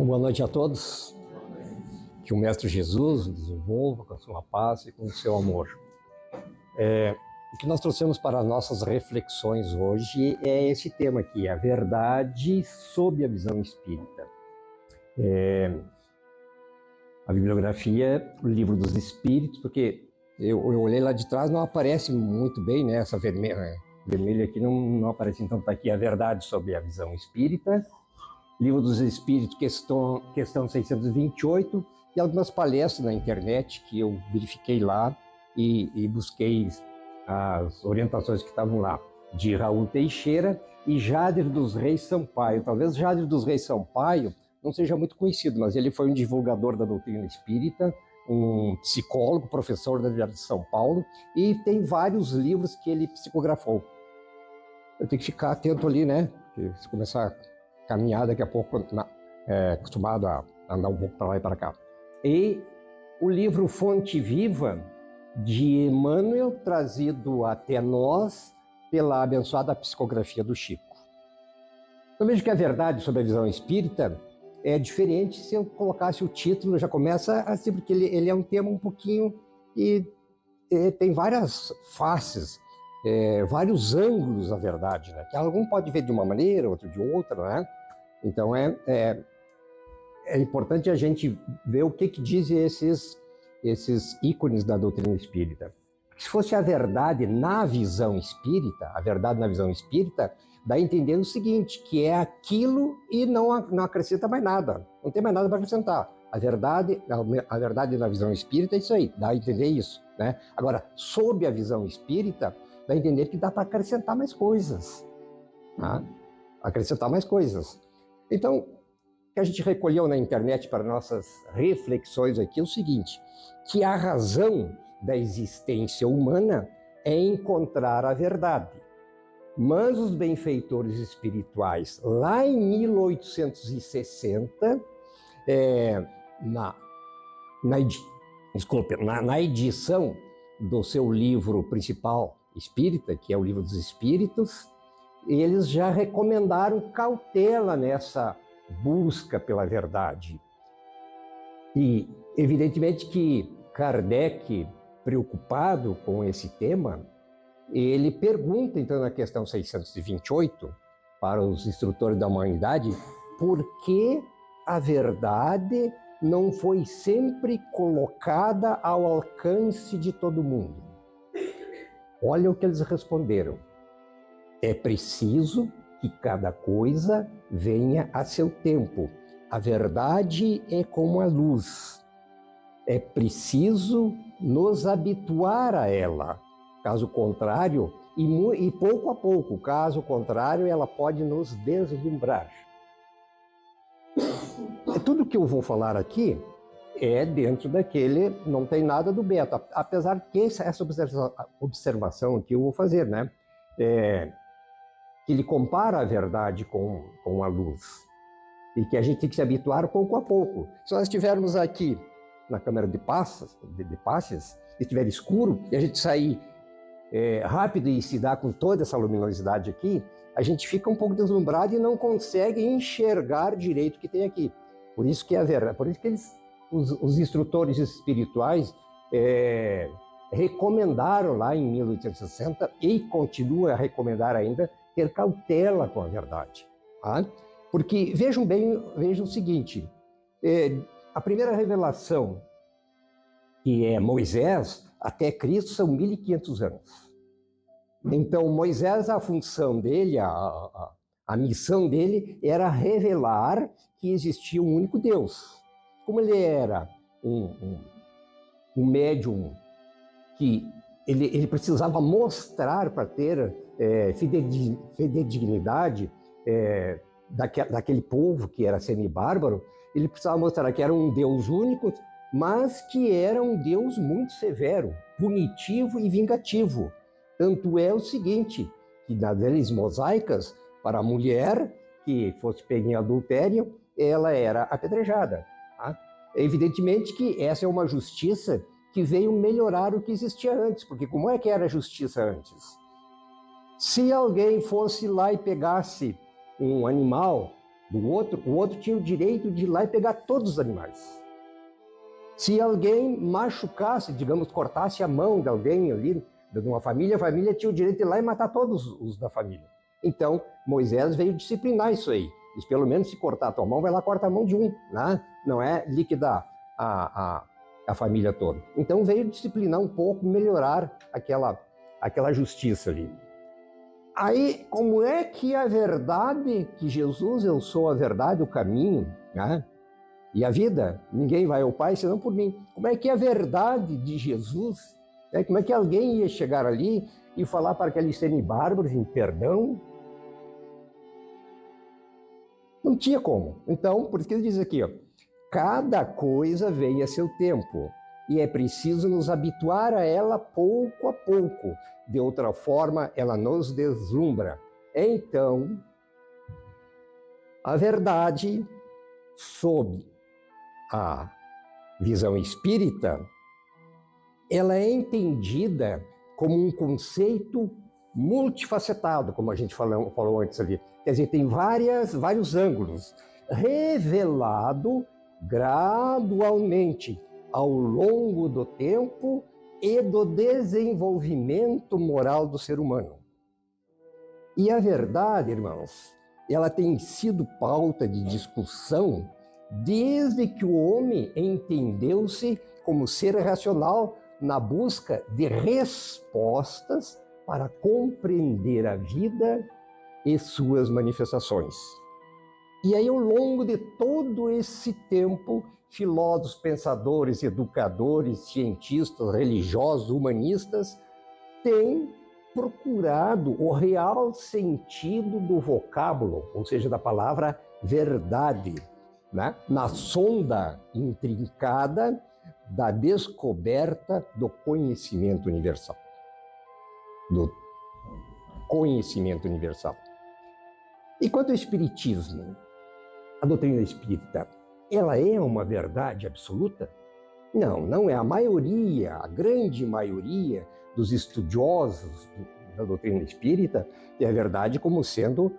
Boa noite a todos. Que o Mestre Jesus desenvolva com a sua paz e com o seu amor. O que nós trouxemos para as nossas reflexões hoje é esse tema aqui, a verdade sob a visão espírita. A bibliografia, o Livro dos Espíritos, porque eu olhei lá de trás, não aparece muito bem, né? Essa vermelha aqui não aparece, então está aqui a verdade sob a visão espírita. Livro dos Espíritos, questão 628, e algumas palestras na internet que eu verifiquei lá e busquei as orientações que estavam lá, de Raul Teixeira e Jader dos Reis Sampaio. Talvez Jader dos Reis Sampaio não seja muito conhecido, mas ele foi um divulgador da doutrina espírita, um psicólogo, professor da Universidade de São Paulo, e tem vários livros que ele psicografou. Eu tenho que ficar atento ali, né? Porque se começar a caminhar daqui a pouco, acostumado a andar um pouco para lá e para cá. E o livro Fonte Viva, de Emmanuel, trazido até nós pela abençoada psicografia do Chico. Eu vejo que a verdade sobre a visão espírita é diferente se eu colocasse o título, já começa assim, porque ele é um tema um pouquinho e tem várias faces, vários ângulos da verdade, né? Que algum pode ver de uma maneira, outro de outra, né? Então é importante a gente ver o que dizem esses ícones da doutrina espírita. Se fosse a verdade na visão espírita, dá a entender o seguinte, que é aquilo e não acrescenta mais nada, não tem mais nada para acrescentar. A verdade na visão espírita é isso aí, dá a entender isso, né? Agora, sob a visão espírita, dá a entender que dá para acrescentar mais coisas, tá? Acrescentar mais coisas. Então, o que a gente recolheu na internet para nossas reflexões aqui é o seguinte, que a razão da existência humana é encontrar a verdade. Mas os benfeitores espirituais, lá em 1860, na edição do seu livro principal espírita, que é o Livro dos Espíritos, eles já recomendaram cautela nessa busca pela verdade. E, evidentemente, que Kardec, preocupado com esse tema, ele pergunta, então, na questão 628, para os instrutores da humanidade, por que a verdade não foi sempre colocada ao alcance de todo mundo? Olha o que eles responderam. É preciso que cada coisa venha a seu tempo. A verdade é como a luz. É preciso nos habituar a ela. Caso contrário, e pouco a pouco, caso contrário, ela pode nos deslumbrar. Tudo que eu vou falar aqui é dentro daquele, não tem nada do beta, apesar que essa observação que eu vou fazer, né? Que ele compara a verdade com a luz e que a gente tem que se habituar pouco a pouco. Se nós estivermos aqui na câmara de passes, estiver escuro e a gente sair rápido e se dar com toda essa luminosidade aqui, a gente fica um pouco deslumbrado e não consegue enxergar direito o que tem aqui. Por isso que é a verdade, por isso que os instrutores espirituais recomendaram lá em 1860 e continuam a recomendar ainda ter cautela com a verdade. Tá? Porque vejam o seguinte, a primeira revelação, que é Moisés, até Cristo são 1500 anos. Então, Moisés, a função dele, a missão dele era revelar que existia um único Deus. Como ele era um médium que ele precisava mostrar para ter fidedignidade daquele povo que era semibárbaro, ele precisava mostrar que era um Deus único, mas que era um Deus muito severo, punitivo e vingativo. Tanto é o seguinte, que nas leis mosaicas, para a mulher que fosse pega em adultério, ela era apedrejada. Tá? Evidentemente que essa é uma justiça que veio melhorar o que existia antes, porque como é que era a justiça antes? Se alguém fosse lá e pegasse um animal do outro, o outro tinha o direito de ir lá e pegar todos os animais. Se alguém machucasse, digamos, cortasse a mão de alguém ali, de uma família, a família tinha o direito de ir lá e matar todos os da família. Então, Moisés veio disciplinar isso aí. Diz, pelo menos se cortar a tua mão, vai lá e corta a mão de um, né? Não é liquidar a família toda. Então veio disciplinar um pouco, melhorar aquela justiça ali. Aí, como é que a verdade, que Jesus, eu sou a verdade, o caminho, né? E a vida, ninguém vai ao Pai senão por mim. Como é que a verdade de Jesus, né? Como é que alguém ia chegar ali e falar para aqueles semi-bárbaros em perdão? Não tinha como. Então, por isso que ele diz aqui, ó, cada coisa vem a seu tempo e é preciso nos habituar a ela pouco a pouco. De outra forma, ela nos deslumbra. Então, a verdade, sob a visão espírita, ela é entendida como um conceito multifacetado, como a gente falou antes ali. Quer dizer, tem vários ângulos, revelado gradualmente ao longo do tempo e do desenvolvimento moral do ser humano. E a verdade, irmãos, ela tem sido pauta de discussão desde que o homem entendeu-se como ser racional na busca de respostas para compreender a vida e suas manifestações. E aí, ao longo de todo esse tempo, filósofos, pensadores, educadores, cientistas, religiosos, humanistas têm procurado o real sentido do vocábulo, ou seja, da palavra verdade, né? Na sonda intrincada da descoberta do conhecimento universal. Do conhecimento universal. E quanto ao Espiritismo, a doutrina espírita, ela é uma verdade absoluta? Não, não é. A maioria, a grande maioria dos estudiosos da doutrina espírita tem a verdade como sendo,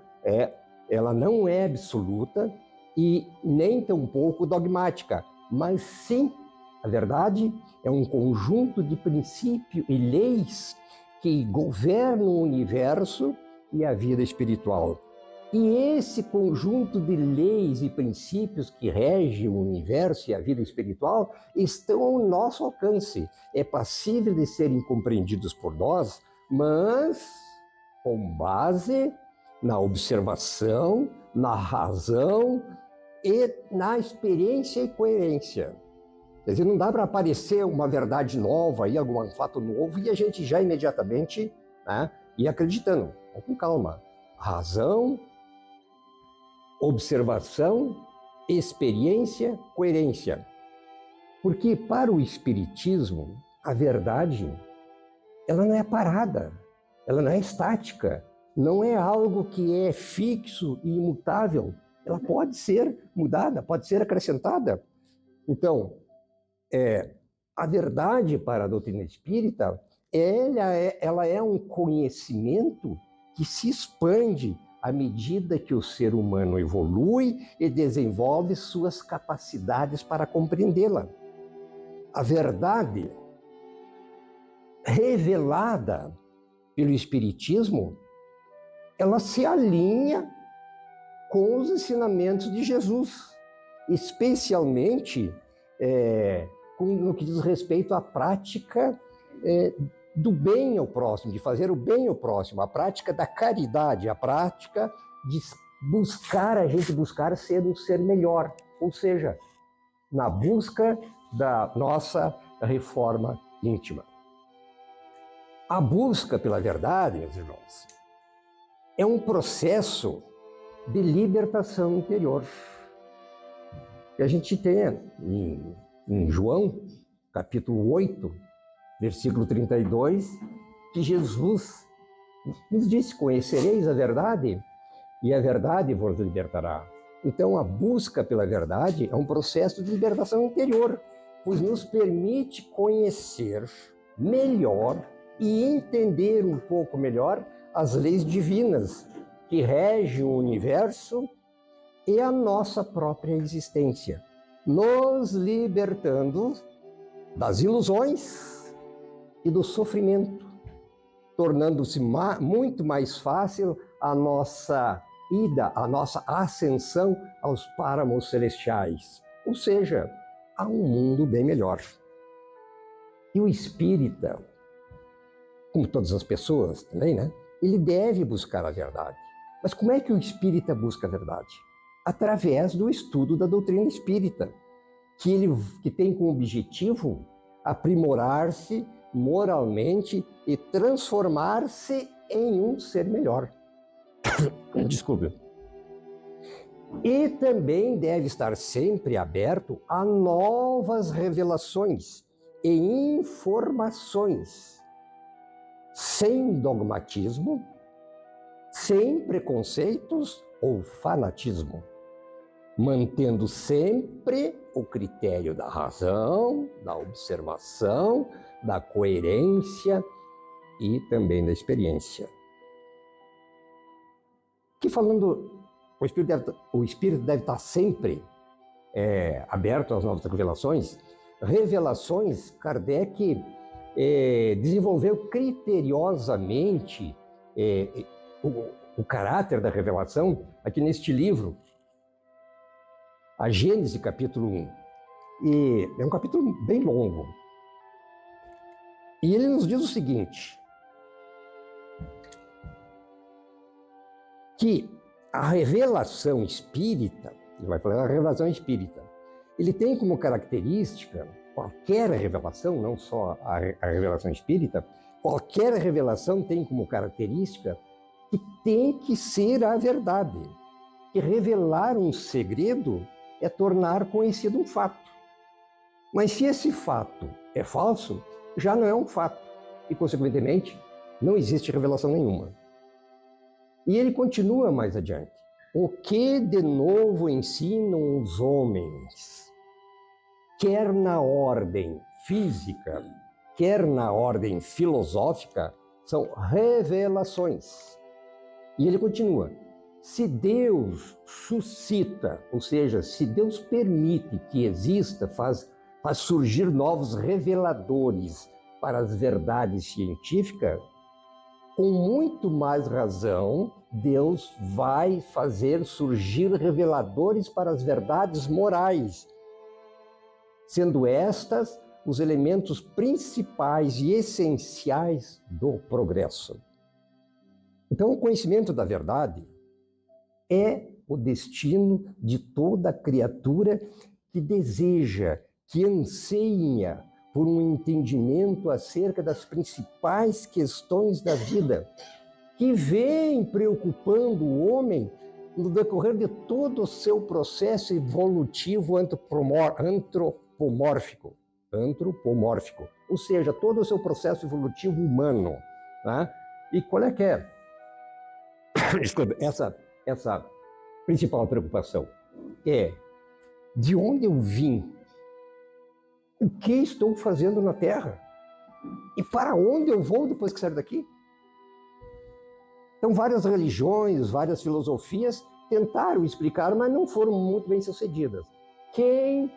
ela não é absoluta e nem tampouco dogmática, mas sim, a verdade é um conjunto de princípios e leis que governam o universo e a vida espiritual. E esse conjunto de leis e princípios que regem o universo e a vida espiritual estão ao nosso alcance. É passível de serem compreendidos por nós, mas com base na observação, na razão e na experiência e coerência. Quer dizer, não dá para aparecer uma verdade nova, aí, algum fato novo, e a gente já imediatamente, né, ir acreditando. Com calma. Razão, observação, experiência, coerência. Porque para o Espiritismo, a verdade, ela não é parada, ela não é estática, não é algo que é fixo e imutável. Ela pode ser mudada, pode ser acrescentada. Então, a verdade para a doutrina espírita, ela é um conhecimento que se expande à medida que o ser humano evolui e desenvolve suas capacidades para compreendê-la. A verdade revelada pelo Espiritismo, ela se alinha com os ensinamentos de Jesus, especialmente no que diz respeito à prática do bem ao próximo, de fazer o bem ao próximo, a prática da caridade, a prática de buscar ser um ser melhor, ou seja, na busca da nossa reforma íntima. A busca pela verdade, meus irmãos, é um processo de libertação interior. E a gente tem em João, capítulo 8, versículo 32, que Jesus nos disse: conhecereis a verdade e a verdade vos libertará. Então, a busca pela verdade é um processo de libertação interior, pois nos permite conhecer melhor e entender um pouco melhor as leis divinas que regem o universo e a nossa própria existência, nos libertando das ilusões e do sofrimento, tornando-se muito mais fácil a nossa ida, a nossa ascensão aos páramos celestiais, ou seja, a um mundo bem melhor. E o espírita, como todas as pessoas também, né? Ele deve buscar a verdade. Mas como é que o espírita busca a verdade? Através do estudo da doutrina espírita, que tem como objetivo aprimorar-se moralmente e transformar-se em um ser melhor. Desculpe. E também deve estar sempre aberto a novas revelações e informações, sem dogmatismo, sem preconceitos ou fanatismo, mantendo sempre o critério da razão, da observação, da coerência e também da experiência. Que falando, o espírito deve estar sempre aberto às novas revelações. Revelações, Kardec desenvolveu criteriosamente o caráter da revelação aqui neste livro, a Gênese, capítulo 1. E é um capítulo bem longo. E ele nos diz o seguinte, que a revelação espírita, ele vai falar da revelação espírita, ele tem como característica, qualquer revelação, não só a revelação espírita, qualquer revelação tem como característica que tem que ser a verdade. Que revelar um segredo é tornar conhecido um fato. Mas se esse fato é falso, já não é um fato. E, consequentemente, não existe revelação nenhuma. E ele continua mais adiante. O que de novo ensinam os homens, quer na ordem física, quer na ordem filosófica, são revelações. E ele continua. Se Deus suscita, ou seja, se Deus permite que exista, faz surgir novos reveladores para as verdades científicas, com muito mais razão, Deus vai fazer surgir reveladores para as verdades morais, sendo estas os elementos principais e essenciais do progresso. Então, o conhecimento da verdade é o destino de toda criatura que deseja, que anseia por um entendimento acerca das principais questões da vida, que vem preocupando o homem no decorrer de todo o seu processo evolutivo antropomórfico, ou seja, todo o seu processo evolutivo humano. Né? E qual é que é essa principal preocupação? É de onde eu vim, o que estou fazendo na Terra e para onde eu vou depois que sair daqui. Então, várias religiões, várias filosofias tentaram explicar, mas não foram muito bem sucedidas. Quem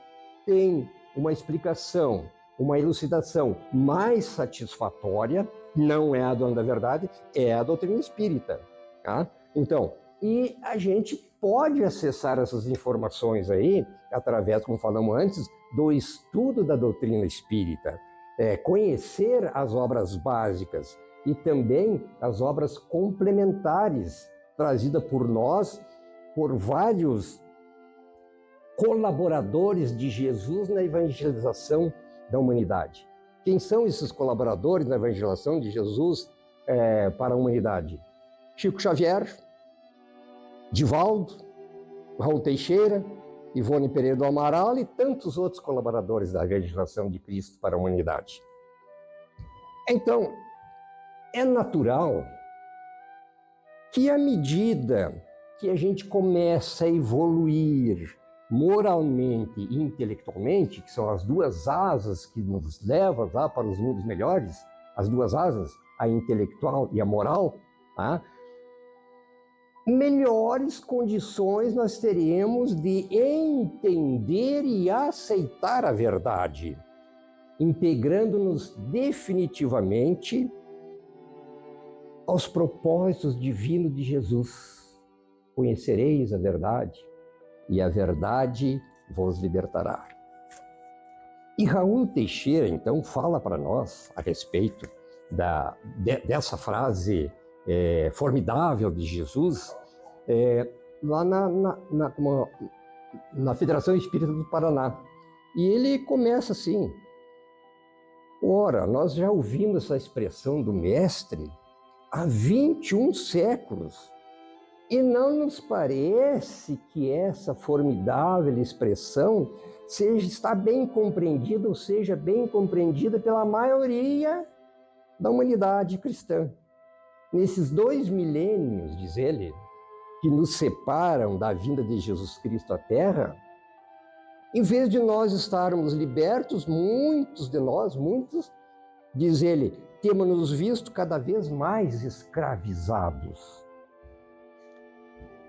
tem uma explicação, uma elucidação mais satisfatória, não é a dona da verdade, é a doutrina espírita. Tá? Então, e a gente pode acessar essas informações aí, através, como falamos antes, do estudo da doutrina espírita, conhecer as obras básicas e também as obras complementares trazidas por nós, por vários colaboradores de Jesus na evangelização da humanidade. Quem são esses colaboradores na evangelização de Jesus para a humanidade? Chico Xavier, Divaldo, Raul Teixeira, Ivone Pereira do Amaral e tantos outros colaboradores da evangelização de Cristo para a humanidade. Então, é natural que à medida que a gente começa a evoluir moralmente e intelectualmente, que são as duas asas que nos levam lá para os mundos melhores, as duas asas, a intelectual e a moral, tá? melhores condições nós teremos de entender e aceitar a verdade, integrando-nos definitivamente aos propósitos divinos de Jesus. Conhecereis a verdade, e a verdade vos libertará. E Raul Teixeira, então, fala para nós a respeito dessa frase formidável de Jesus, lá na Federação Espírita do Paraná. E ele começa assim: ora, nós já ouvimos essa expressão do Mestre há 21 séculos, e não nos parece que essa formidável expressão está bem compreendida, ou seja, bem compreendida pela maioria da humanidade cristã. Nesses 2 milênios, diz ele, que nos separam da vinda de Jesus Cristo à Terra, em vez de nós estarmos libertos, muitos de nós, diz ele, temos nos visto cada vez mais escravizados.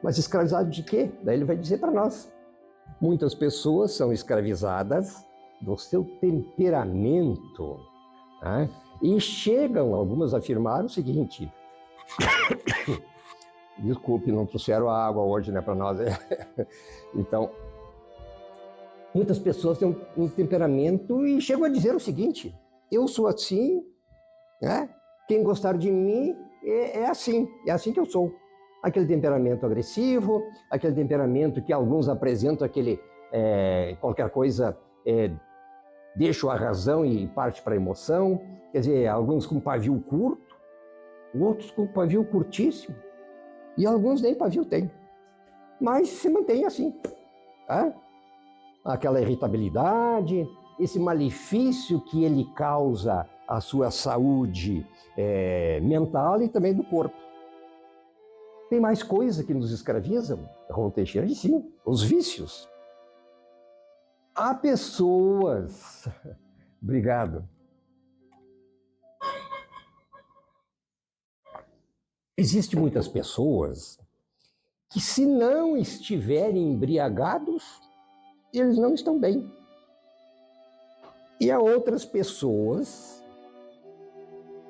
Mas escravizados de quê? Daí ele vai dizer para nós. Muitas pessoas são escravizadas do seu temperamento, né? E chegam, algumas a afirmar o seguinte, desculpe, não trouxeram a água hoje, né, para nós. Então, muitas pessoas têm um temperamento e chegam a dizer o seguinte: eu sou assim, né? Quem gostar de mim é assim que eu sou. Aquele temperamento agressivo, aquele temperamento que alguns apresentam, qualquer coisa deixa a razão e parte para a emoção. Quer dizer, alguns com pavio curto, outros com pavio curtíssimo, e alguns nem pavio têm, mas se mantém assim, tá? Aquela irritabilidade, esse malefício que ele causa à sua saúde mental e também do corpo. Tem mais coisa que nos escravizam? Raul Teixeira diz sim, os vícios. Há pessoas... Obrigado. Existem muitas pessoas que, se não estiverem embriagados, eles não estão bem. E há outras pessoas,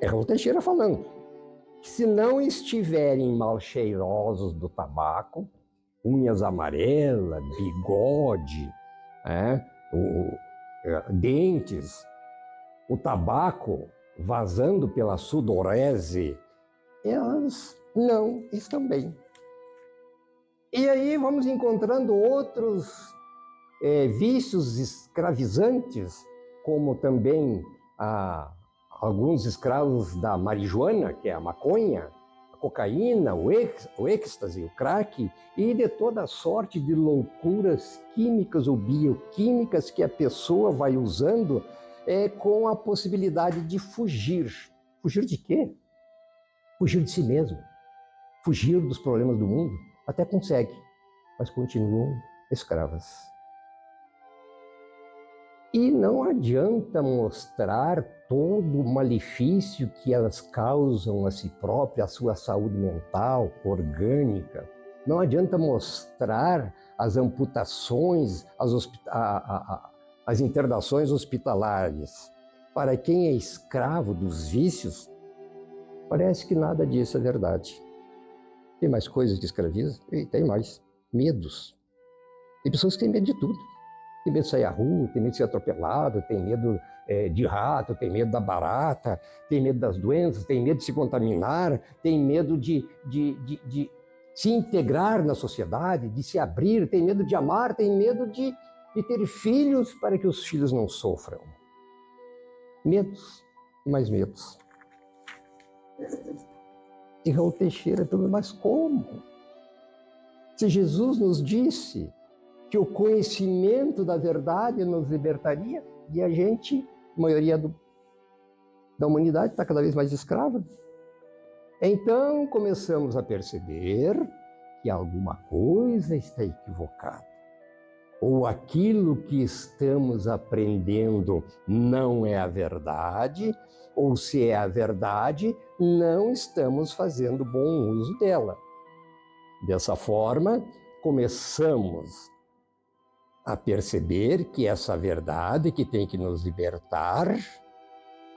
Raul Teixeira falando, que se não estiverem mal cheirosos do tabaco, unhas amarelas, bigode, dentes, o tabaco vazando pela sudorese, elas não estão bem. E aí vamos encontrando outros vícios escravizantes, como também alguns escravos da marijuana, que é a maconha, a cocaína, o êxtase, o crack, e de toda sorte de loucuras químicas ou bioquímicas que a pessoa vai usando com a possibilidade de fugir. Fugir de quê? Fugir de si mesmo, fugir dos problemas do mundo. Até consegue, mas continuam escravas. E não adianta mostrar todo o malefício que elas causam a si próprias, a sua saúde mental, orgânica. Não adianta mostrar as amputações, as internações hospitalares. Para quem é escravo dos vícios, parece que nada disso é verdade. Tem mais coisas que escravizam? E tem mais. Medos. Tem pessoas que têm medo de tudo. Tem medo de sair à rua, tem medo de ser atropelado, tem medo de rato, tem medo da barata, tem medo das doenças, tem medo de se contaminar, tem medo de se integrar na sociedade, de se abrir, tem medo de amar, tem medo de ter filhos para que os filhos não sofram. Medos e mais medos. E Raul Teixeira pergunta, mas como? Se Jesus nos disse que o conhecimento da verdade nos libertaria, e a gente, a maioria da humanidade, está cada vez mais escrava. Então começamos a perceber que alguma coisa está equivocada. Ou aquilo que estamos aprendendo não é a verdade, ou se é a verdade, não estamos fazendo bom uso dela. Dessa forma, começamos a perceber que essa verdade que tem que nos libertar,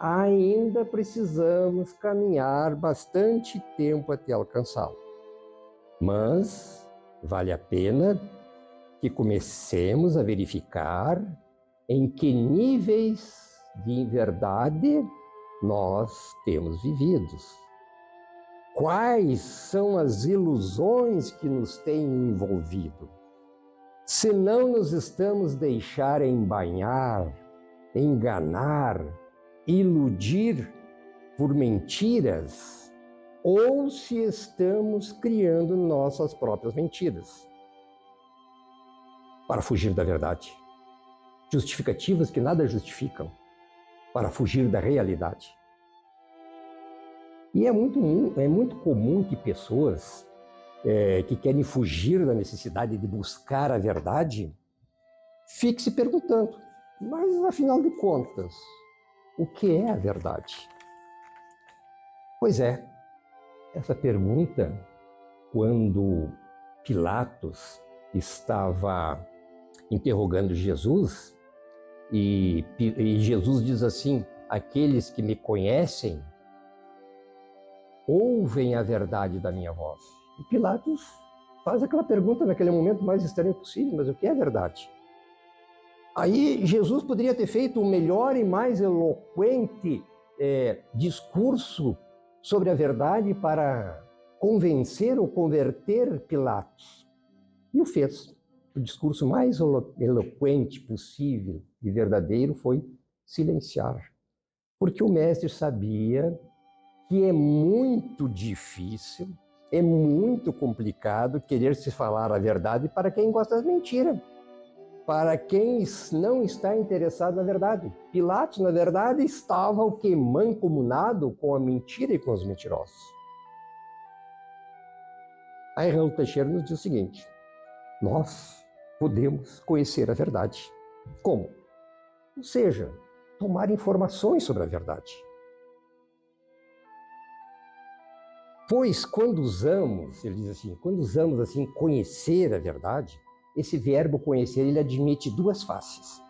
ainda precisamos caminhar bastante tempo até alcançá-lo. Mas vale a pena que comecemos a verificar em que níveis de verdade nós temos vivido. Quais são as ilusões que nos têm envolvido? Se não nos estamos deixando embanhar, enganar, iludir por mentiras, ou se estamos criando nossas próprias mentiras para fugir da verdade. Justificativas que nada justificam para fugir da realidade. E é muito comum que pessoas que querem fugir da necessidade de buscar a verdade fiquem se perguntando, mas afinal de contas, o que é a verdade? Pois é, essa pergunta, quando Pilatos estava interrogando Jesus, e Jesus diz assim: aqueles que me conhecem ouvem a verdade da minha voz. E Pilatos faz aquela pergunta naquele momento mais estranho possível, mas o que é verdade? Aí Jesus poderia ter feito o melhor e mais eloquente discurso sobre a verdade para convencer ou converter Pilatos. E o fez. O discurso mais eloquente possível e verdadeiro foi silenciar. Porque o mestre sabia que é muito difícil, é muito complicado querer se falar a verdade para quem gosta da mentira, para quem não está interessado na verdade. Pilatos, na verdade, estava o quê? Mancomunado com a mentira e com os mentirosos. Aí Raul Teixeira nos diz o seguinte: nós podemos conhecer a verdade. Como? Ou seja, tomar informações sobre a verdade. Pois quando usamos, ele diz assim, quando usamos assim conhecer a verdade, esse verbo conhecer, ele admite duas faces.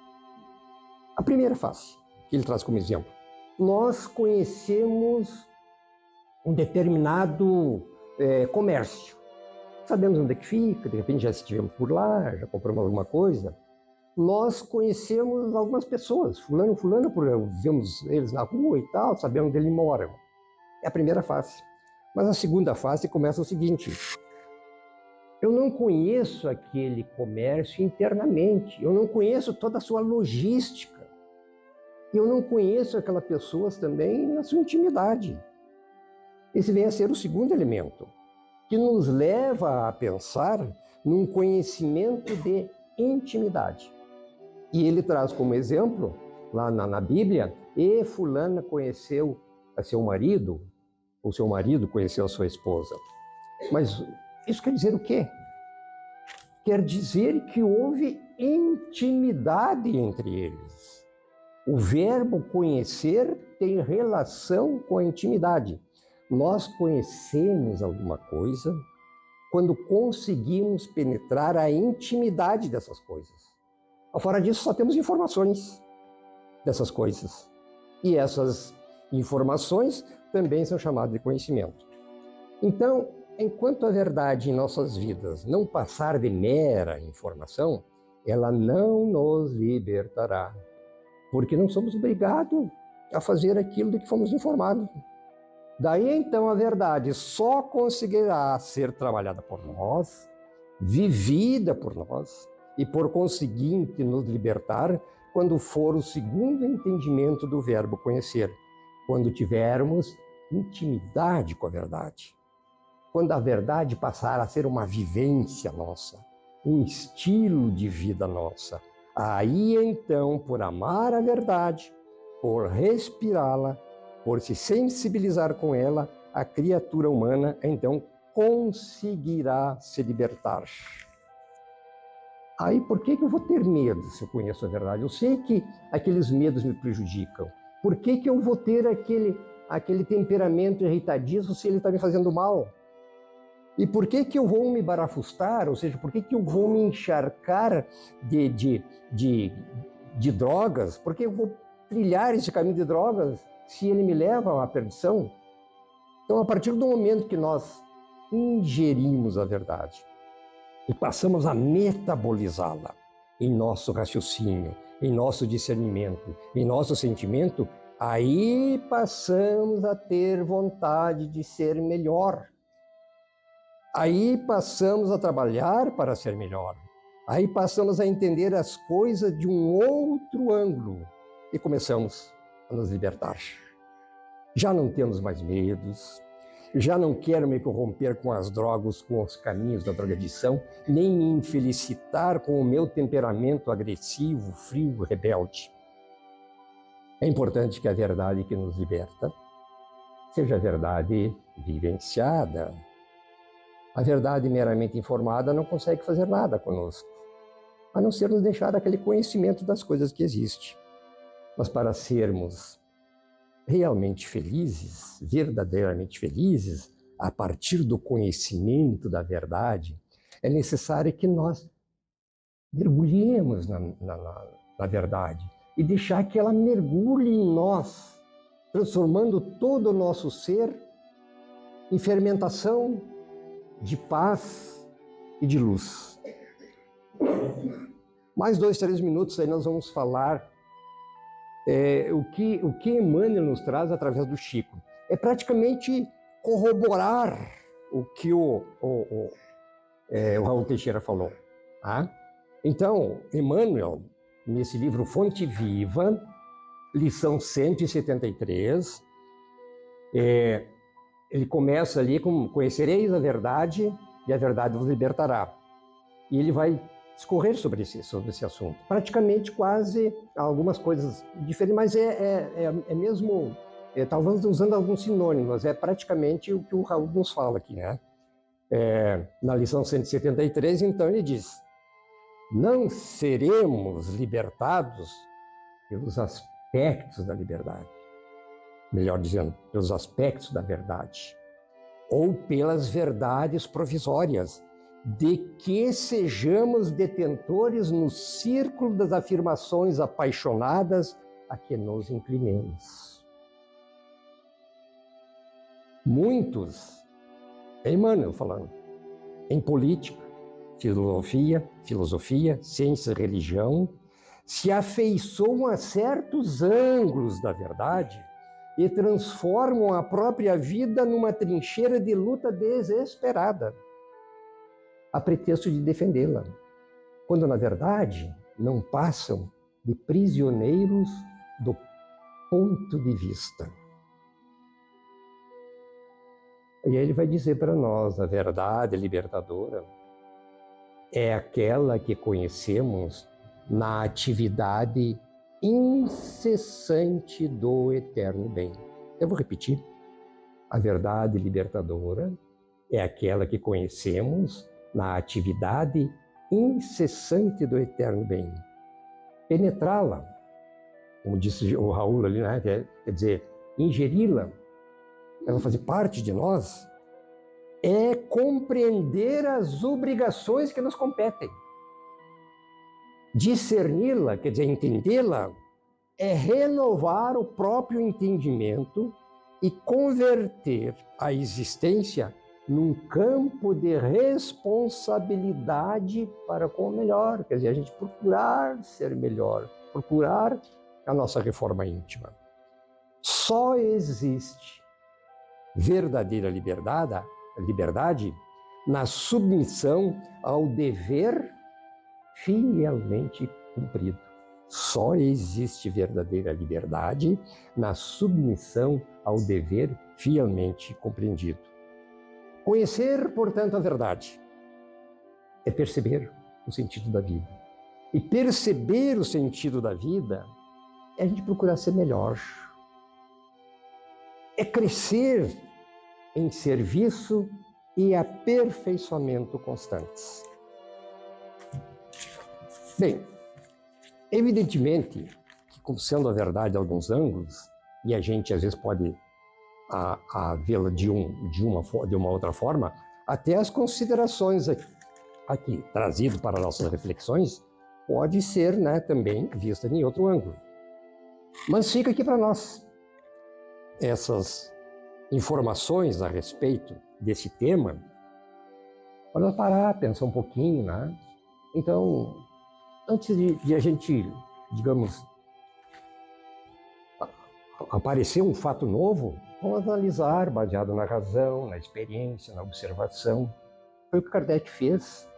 A primeira face, que ele traz como exemplo, nós conhecemos um determinado comércio. Sabemos onde é que fica, de repente já estivemos por lá, já compramos alguma coisa. Nós conhecemos algumas pessoas, fulano, vemos eles na rua e tal, sabemos onde eles moram. É a primeira face. Mas a segunda fase começa o seguinte: eu não conheço aquele comércio internamente, eu não conheço toda a sua logística, eu não conheço aquela pessoa também na sua intimidade. Esse vem a ser o segundo elemento, que nos leva a pensar num conhecimento de intimidade. E ele traz como exemplo, lá na Bíblia, e fulana conheceu a seu marido, ou seu marido conheceu a sua esposa. Mas isso quer dizer o quê? Quer dizer que houve intimidade entre eles. O verbo conhecer tem relação com a intimidade. Nós conhecemos alguma coisa quando conseguimos penetrar a intimidade dessas coisas. Fora disso, só temos informações dessas coisas. E essas informações também são chamadas de conhecimento. Então, enquanto a verdade em nossas vidas não passar de mera informação, ela não nos libertará, porque não somos obrigados a fazer aquilo de que fomos informados. Daí, então, a verdade só conseguirá ser trabalhada por nós, vivida por nós, e por conseguinte nos libertar quando for o segundo entendimento do verbo conhecer, quando tivermos intimidade com a verdade. Quando a verdade passar a ser uma vivência nossa, um estilo de vida nossa, aí então, por amar a verdade, por respirá-la, por se sensibilizar com ela, a criatura humana então conseguirá se libertar. Aí por que eu vou ter medo se eu conheço a verdade? Eu sei que aqueles medos me prejudicam. Por que eu vou ter aquele temperamento irritadiço se ele está me fazendo mal? E por que que eu vou me barafustar? Ou seja, por que que eu vou me encharcar de drogas? Por que eu vou trilhar esse caminho de drogas se ele me leva à perdição? Então, a partir do momento que nós ingerimos a verdade e passamos a metabolizá-la em nosso raciocínio, em nosso discernimento, em nosso sentimento, aí passamos a ter vontade de ser melhor. Aí passamos a trabalhar para ser melhor. Aí passamos a entender as coisas de um outro ângulo e começamos a nos libertar. Já não temos mais medos, já não quero me corromper com as drogas, com os caminhos da drogadição, nem me infelicitar com o meu temperamento agressivo, frio, rebelde. É importante que a verdade que nos liberta seja a verdade vivenciada. A verdade meramente informada não consegue fazer nada conosco, a não ser nos deixar aquele conhecimento das coisas que existem. Mas para sermos realmente felizes, verdadeiramente felizes, a partir do conhecimento da verdade, é necessário que nós mergulhemos na verdade e deixar que ela mergulhe em nós, transformando todo o nosso ser em fermentação de paz e de luz. Mais 2, 3 minutos aí nós vamos falar o que Emmanuel nos traz através do Chico. É praticamente corroborar o que o Raul Teixeira falou. Tá? Então, Emmanuel, nesse livro Fonte Viva, lição 173, ele começa ali com: conhecereis a verdade e a verdade vos libertará. E ele vai discorrer sobre esse assunto. Praticamente quase algumas coisas diferentes, mas é mesmo, talvez usando alguns sinônimos, é praticamente o que o Raul nos fala aqui, né? Na lição 173, então, ele diz: não seremos libertados pelos aspectos da liberdade, melhor dizendo, pelos aspectos da verdade, ou pelas verdades provisórias, de que sejamos detentores no círculo das afirmações apaixonadas a que nos inclinemos. Muitos, é Emmanuel falando, em política, filosofia, ciência e religião, se afeiçoam a certos ângulos da verdade e transformam a própria vida numa trincheira de luta desesperada, a pretexto de defendê-la, quando na verdade não passam de prisioneiros do ponto de vista. E aí ele vai dizer para nós: a verdade libertadora é aquela que conhecemos na atividade incessante do eterno bem. Eu vou repetir: a verdade libertadora é aquela que conhecemos na atividade incessante do eterno bem. Penetrá-la, como disse o Raul ali, né? Quer dizer, ingeri-la, ela fazer parte de nós, é compreender as obrigações que nos competem. Discerni-la, quer dizer, entendê-la, é renovar o próprio entendimento e converter a existência num campo de responsabilidade para com o melhor. Quer dizer, a gente procurar ser melhor, procurar a nossa reforma íntima. Só existe verdadeira liberdade na submissão ao dever fielmente cumprido. Só existe verdadeira liberdade na submissão ao dever fielmente compreendido. Conhecer, portanto, a verdade é perceber o sentido da vida. E perceber o sentido da vida é a gente procurar ser melhor. É crescer em serviço e aperfeiçoamento constantes. Bem, evidentemente que, como sendo a verdade alguns ângulos, e a gente às vezes pode vê-la de uma outra forma, até as considerações aqui trazido para nossas reflexões pode ser, né, também vista em outro ângulo. Mas fica aqui para nós essas informações a respeito desse tema, para nós parar, pensar um pouquinho, né? Então, antes de a gente, digamos, aparecer um fato novo, vamos analisar, baseado na razão, na experiência, na observação. Foi o que Kardec fez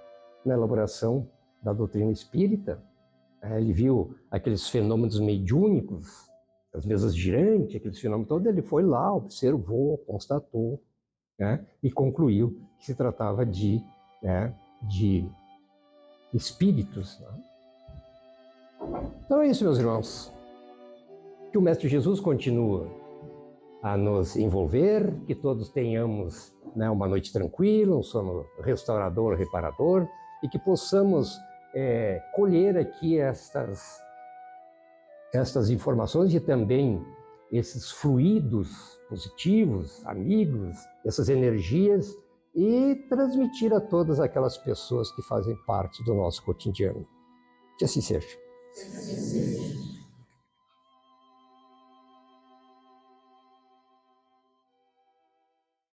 na elaboração da doutrina espírita. Ele viu aqueles fenômenos mediúnicos, as mesas girantes, aqueles fenômenos todos, ele foi lá, observou, constatou, né, e concluiu que se tratava de espíritos. Né? Então é isso, meus irmãos. Que o Mestre Jesus continue a nos envolver, que todos tenhamos, né, uma noite tranquila, um sono restaurador, reparador, e que possamos colher aqui estas informações e também esses fluidos positivos, amigos, essas energias, e transmitir a todas aquelas pessoas que fazem parte do nosso cotidiano. Que assim seja.